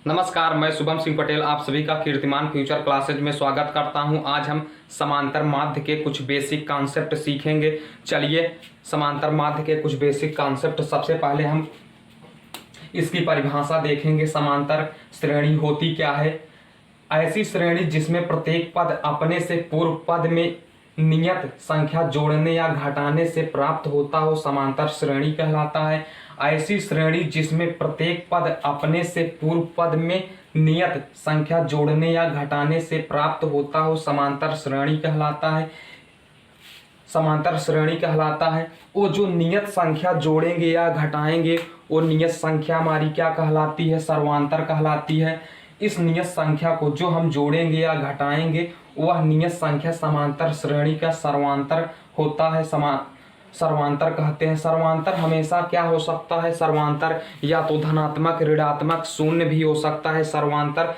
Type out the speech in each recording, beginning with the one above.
नमस्कार, मैं शुभम सिंह पटेल आप सभी का कीर्तिमान फ्यूचर क्लासेज में स्वागत करता हूं। आज हम समांतर माध्य के कुछ बेसिक कॉन्सेप्ट सीखेंगे। चलिए समांतर माध्य के कुछ बेसिक कॉन्सेप्ट, सबसे पहले हम इसकी परिभाषा देखेंगे। समांतर श्रेणी होती क्या है? ऐसी श्रेणी जिसमें प्रत्येक पद अपने से पूर्व पद में नियत संख्या जोड़ने या घटाने से प्राप्त होता हो, समांतर श्रेणी कहलाता है। ऐसी श्रेणी जिसमें प्रत्येक पद अपने से पूर्व पद में नियत संख्या जोड़ने या घटाने से प्राप्त होता हो, समांतर श्रेणी कहलाता है। समांतर श्रेणी कहलाता है। वो जो नियत संख्या जोड़ेंगे या घटाएंगे, वो नियत संख्या हमारी क्या कहलाती है? सर्वांतर कहलाती है। इस नियत संख्या को जो हम जोड़ेंगे या घटाएंगे, वह नियत संख्या समांतर श्रेणी का सर्वांतर होता है। सर्वांतर कहते हैं। सर्वांतर हमेशा क्या हो सकता है? सर्वांतर या तो धनात्मक, ऋणात्मक, शून्य भी हो सकता है। सर्वांतर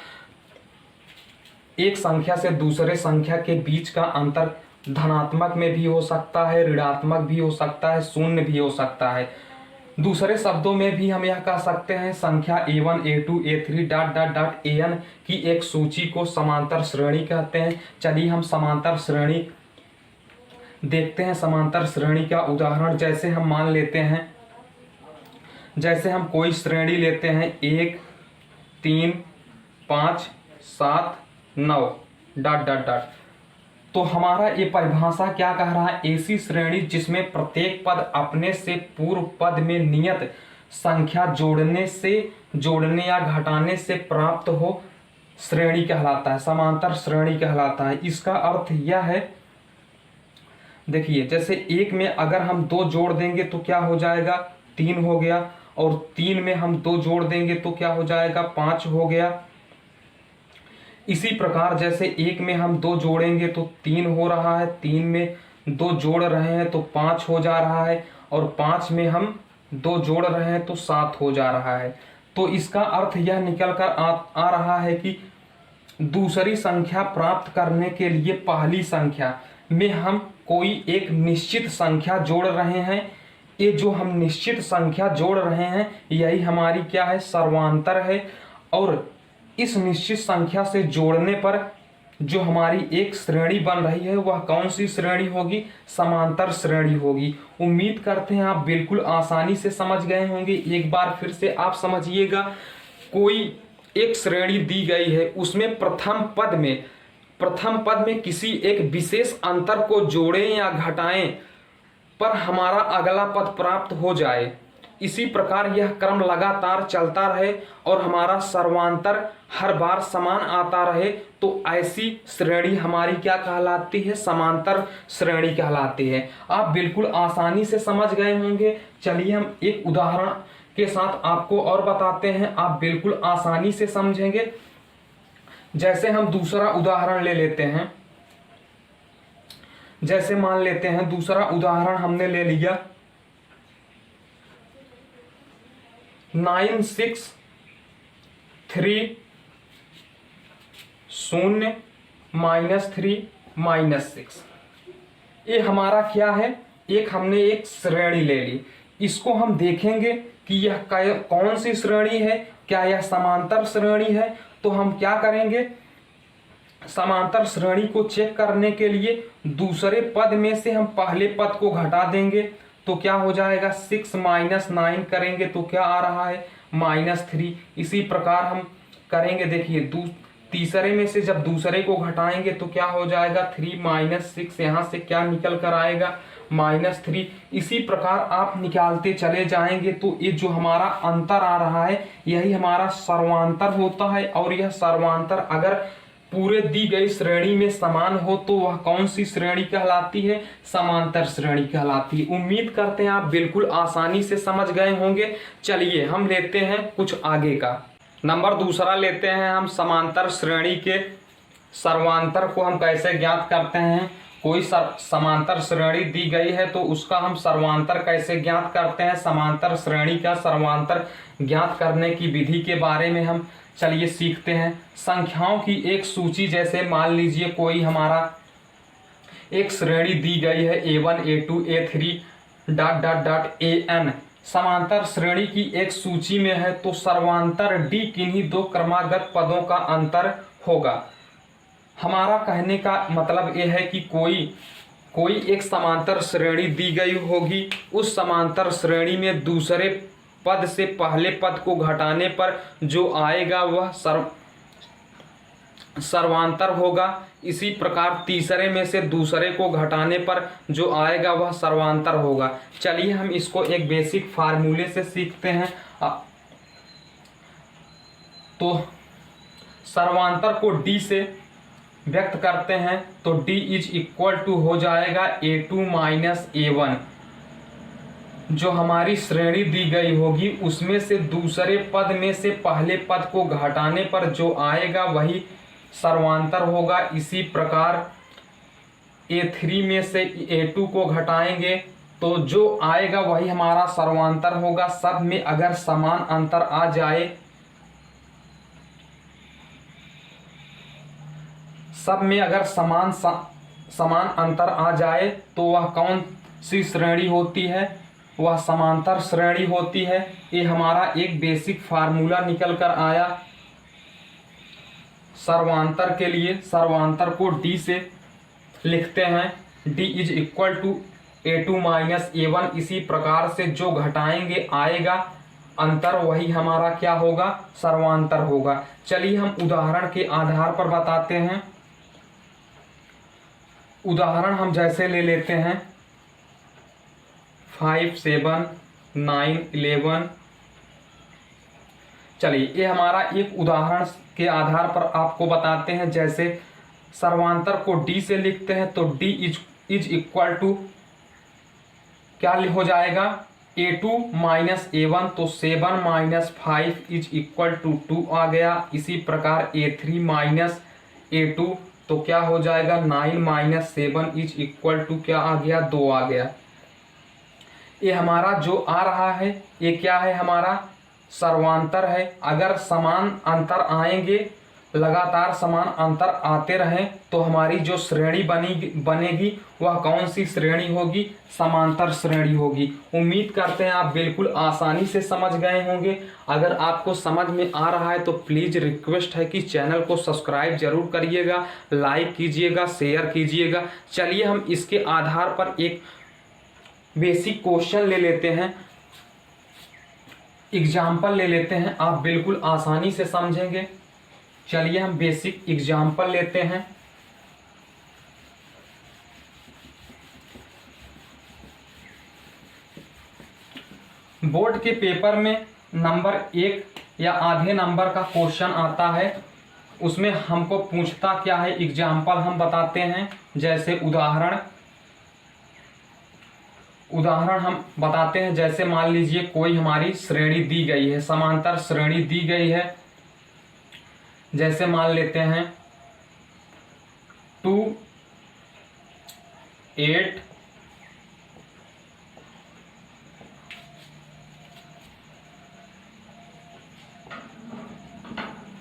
एक संख्या से दूसरे संख्या के बीच का अंतर धनात्मक में भी हो सकता है, ऋणात्मक भी हो सकता है, शून्य भी हो सकता है। दूसरे शब्दों में भी हम यह कह सकते हैं, संख्या a1 a2 a3 dot dot dot an की एक सूची को समांतर श्रेणी कहते हैं। चलिए हम समांतर श्रेणी देखते हैं। समांतर श्रेणी का उदाहरण जैसे हम मान लेते हैं, जैसे हम कोई श्रेणी लेते हैं 1 3 5 7 9 डॉट डॉट डॉट, तो हमारा ये परिभाषा क्या कह रहा है? ऐसी श्रेणी जिसमें प्रत्येक पद अपने से पूर्व पद में नियत संख्या जोड़ने या घटाने से प्राप्त हो, श्रेणी कहलाता है, समांतर श्रेणी कहलाता है। इसका अर्थ यह है, देखिए जैसे 1 में अगर हम 2 जोड़ देंगे तो क्या हो जाएगा? 3 हो गया। और 3 में हम 2 जोड़ देंगे तो क्या हो जाएगा? 5 हो गया। इसी प्रकार जैसे 1 में हम 2 जोड़ेंगे तो 3 हो रहा है, 3 में 2 जोड़ रहे हैं तो 5 हो जा रहा है, और 5 में हम 2 जोड़ रहे हैं तो 7 हो जा रहा है। तो इसका अर्थ यह निकल कर आ रहा है कि दूसरी संख्या प्राप्त करने के लिए पहली संख्या में हम कोई एक निश्चित संख्या जोड़ रहे हैं। ये जो हम निश्चित संख्या जोड़ रहे हैं, यही हमारी क्या है? सर्वांतर है। और इस निश्चित संख्या से जोड़ने पर जो हमारी एक श्रेणी बन रही है, वह कौन सी श्रेणी होगी? समांतर श्रेणी होगी। उम्मीद करते हैं आप बिल्कुल आसानी से समझ गए होंगे। एक बार फिर से आप समझिएगा, कोई एक श्रेणी दी गई है, उसमें प्रथम पद में किसी एक विशेष अंतर को जोड़ें या घटाएं पर हमारा अगला पद प्राप्त हो जाए। इसी प्रकार यह क्रम लगातार चलता रहे और हमारा सर्वांतर हर बार समान आता रहे, तो ऐसी श्रेणी हमारी क्या कहलाती है? समांतर श्रेणी कहलाती है। आप बिल्कुल आसानी से समझ गए होंगे। चलिए हम एक उदाहरण के साथ आपको और बताते हैं, आप बिल्कुल आसानी से समझेंगे। जैसे हम दूसरा उदाहरण ले लेते हैं, जैसे मान लेते हैं दूसरा उदाहरण हमने ले लिया 9 6 3 0 -3 -6। ये हमारा क्या है? हमने एक श्रेणी ले ली। इसको हम देखेंगे कि यह कौन सी श्रेणी है, क्या यह समांतर श्रेणी है? तो हम क्या करेंगे? समांतर श्रेणी को चेक करने के लिए दूसरे पद में से हम पहले पद को घटा देंगे तो क्या हो जाएगा? 6 -9 करेंगे तो क्या आ रहा है? -3। इसी प्रकार हम करेंगे। देखिए तीसरे में से जब दूसरे को घटाएंगे तो क्या हो जाएगा? 3 -6, यहाँ से क्या निकल कर आएगा? -3। इसी प्रकार आप निकालते चले जाएंगे तो ये जो हमारा अंतर आ रहा है, यही हमारा सर्वांतर होता है। और यह सर्वांतर अगर पूरे दी गई श्रेणी में समान हो तो वह कौन सी श्रेणी कहलाती है? समांतर श्रेणी कहलाती है। उम्मीद करते हैं आप बिल्कुल आसानी से समझ गए होंगे। चलिए हम लेते हैं कुछ आगे का। नंबर दूसरा लेते हैं हम, समांतर श्रेणी के सर्वांतर को हम कैसे ज्ञात करते हैं। कोई समांतर श्रेणी दी गई है तो उसका हम सर्वांतर कैसे ज्ञात करते हैं। समांतर श्रेणी का सर्वांतर ज्ञात करने की विधि के बारे में हम चलिए सीखते हैं। संख्याओं की एक सूची, जैसे मान लीजिए कोई हमारा एक श्रेणी दी गई है a1 a2 a3 dot dot dot an समांतर श्रेणी की एक सूची में है तो सर्वांतर डी किन्हीं दो क्रमागत पदों का अंतर होगा। हमारा कहने का मतलब यह है कि कोई एक समांतर श्रेणी दी गई होगी, उस समांतर श्रेणी में दूसरे पद से पहले पद को घटाने पर जो आएगा वह सर्वांतर होगा। इसी प्रकार तीसरे में से दूसरे को घटाने पर जो आएगा वह सर्वांतर होगा। चलिए हम इसको एक बेसिक फार्मूले से सीखते हैं। तो सर्वांतर को डी से व्यक्त करते हैं तो d इज इक्वल टू हो जाएगा a2 माइनस a1। जो हमारी श्रेणी दी गई होगी उसमें से दूसरे पद में से पहले पद को घटाने पर जो आएगा वही सर्वांतर होगा। इसी प्रकार a3 में से a2 को घटाएंगे तो जो आएगा वही हमारा सर्वांतर होगा। सब में अगर समान अंतर आ जाए, सब में अगर समान अंतर आ जाए तो वह कौन सी श्रेणी होती है? वह समांतर श्रेणी होती है। ये हमारा एक बेसिक फार्मूला निकल कर आया सर्वांतर के लिए। सर्वांतर को d से लिखते हैं, d is equal to a2 minus a1। इसी प्रकार से जो घटाएंगे आएगा अंतर, वही हमारा क्या होगा? सर्वांतर होगा। चलिए हम उदाहरण के आधार पर बताते हैं। उदाहरण हम जैसे ले लेते हैं 5, 7, 9, 11। चलिए ये हमारा एक उदाहरण के आधार पर आपको बताते हैं। जैसे सर्वांतर को d से लिखते हैं तो d इज इक्वल टू क्या हो जाएगा? a2 minus a1। तो 7 माइनस 5 इज इक्वल टू 2 आ गया। इसी प्रकार a3 माइनस a2 तो क्या हो जाएगा? 9 माइनस 7 इज इक्वल टू क्या आ गया? 2 आ गया। ये हमारा जो आ रहा है ये क्या है? हमारा सर्वांतर है। अगर समान अंतर आएंगे, लगातार समान अंतर आते रहें तो हमारी जो श्रेणी बनेगी वह कौन सी श्रेणी होगी? समांतर श्रेणी होगी। उम्मीद करते हैं आप बिल्कुल आसानी से समझ गए होंगे। अगर आपको समझ में आ रहा है तो प्लीज़ रिक्वेस्ट है कि चैनल को सब्सक्राइब जरूर करिएगा, लाइक कीजिएगा, शेयर कीजिएगा। चलिए हम इसके आधार पर एक बेसिक क्वेश्चन ले लेते हैं, एग्जाम्पल ले लेते हैं। आप बिल्कुल आसानी से समझेंगे। चलिए हम बेसिक एग्जाम्पल लेते हैं। बोर्ड के पेपर में नंबर 1 या आधे नंबर का क्वेश्चन आता है। उसमें हमको पूछता क्या है? एग्जाम्पल हम बताते हैं। जैसे उदाहरण हम बताते हैं। जैसे मान लीजिए कोई हमारी श्रेणी दी गई है, समांतर श्रेणी दी गई है। जैसे मान लेते हैं 2, 8,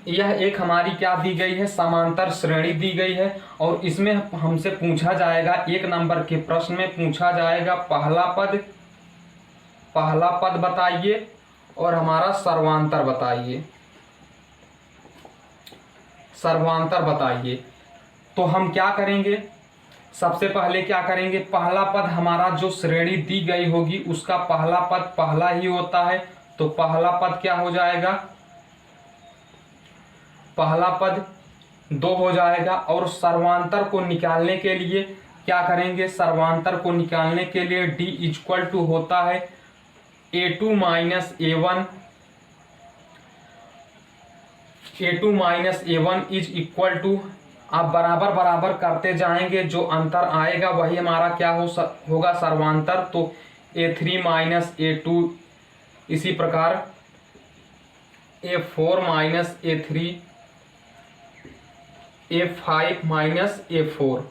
यह एक हमारी क्या दी गई है? समांतर श्रेणी दी गई है। और इसमें हमसे पूछा जाएगा, 1 नंबर के प्रश्न में पूछा जाएगा पहला पद बताइए और हमारा सर्वांतर बताइए। सर्वांतर बताइए। तो हम क्या करेंगे? सबसे पहले क्या करेंगे? पहला पद हमारा जो श्रेणी दी गई होगी उसका पहला पद पहला ही होता है। तो पहला पद क्या हो जाएगा? पहला पद 2 हो जाएगा। और सर्वांतर को निकालने के लिए क्या करेंगे? सर्वांतर को निकालने के लिए d इक्वल टू होता है a2 minus a1। a2 minus a1 is equal to, आप बराबर बराबर करते जाएंगे, जो अंतर आएगा वही हमारा क्या होगा? सर्वांतर। तो a3 माइनस a2, इसी प्रकार a4 minus a3, a5 minus a4।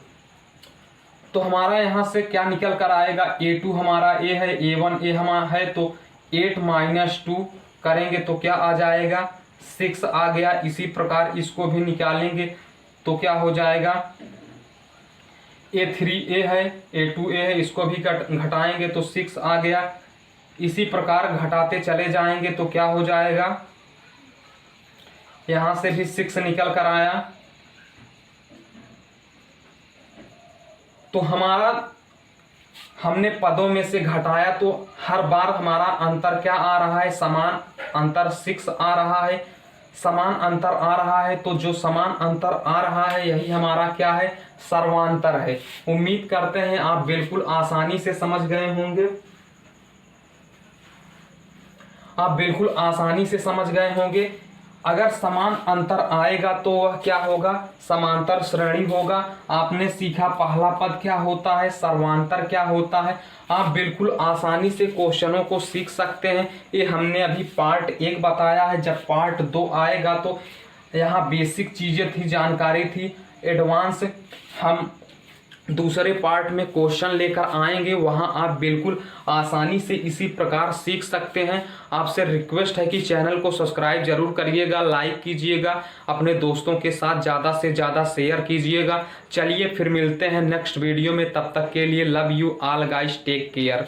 तो हमारा यहाँ से क्या निकल कर आएगा? a2 हमारा a है, a1 a हमारा है, तो 8 माइनस 2 करेंगे तो क्या आ जाएगा? 6 आ गया। इसी प्रकार इसको भी निकालेंगे तो क्या हो जाएगा? a3 a है, a2 a है, इसको भी घटाएंगे तो 6 आ गया। इसी प्रकार घटाते चले जाएंगे तो क्या हो जाएगा, यहां से भी 6 निकल कर आया तो हमारा हमने पदों में से घटाया तो हर बार हमारा अंतर क्या आ रहा है, समान अंतर 6 आ रहा है, समान अंतर आ रहा है। तो जो समान अंतर आ रहा है यही हमारा क्या है, सर्वांतर है। उम्मीद करते हैं आप बिल्कुल आसानी से समझ गए होंगे, आप बिल्कुल आसानी से समझ गए होंगे। अगर समान अंतर आएगा तो वह क्या होगा, समांतर श्रेणी होगा। आपने सीखा पहला पद क्या होता है, सर्वांतर क्या होता है। आप बिल्कुल आसानी से क्वेश्चनों को सीख सकते हैं। ये हमने अभी पार्ट 1 बताया है, जब पार्ट 2 आएगा तो यहाँ बेसिक चीजें थी, जानकारी थी। एडवांस हम दूसरे पार्ट में क्वेश्चन लेकर आएंगे, वहां आप बिल्कुल आसानी से इसी प्रकार सीख सकते हैं। आपसे रिक्वेस्ट है कि चैनल को सब्सक्राइब जरूर करिएगा, लाइक कीजिएगा, अपने दोस्तों के साथ ज़्यादा से ज़्यादा शेयर कीजिएगा। चलिए फिर मिलते हैं नेक्स्ट वीडियो में, तब तक के लिए love you all guys, take care.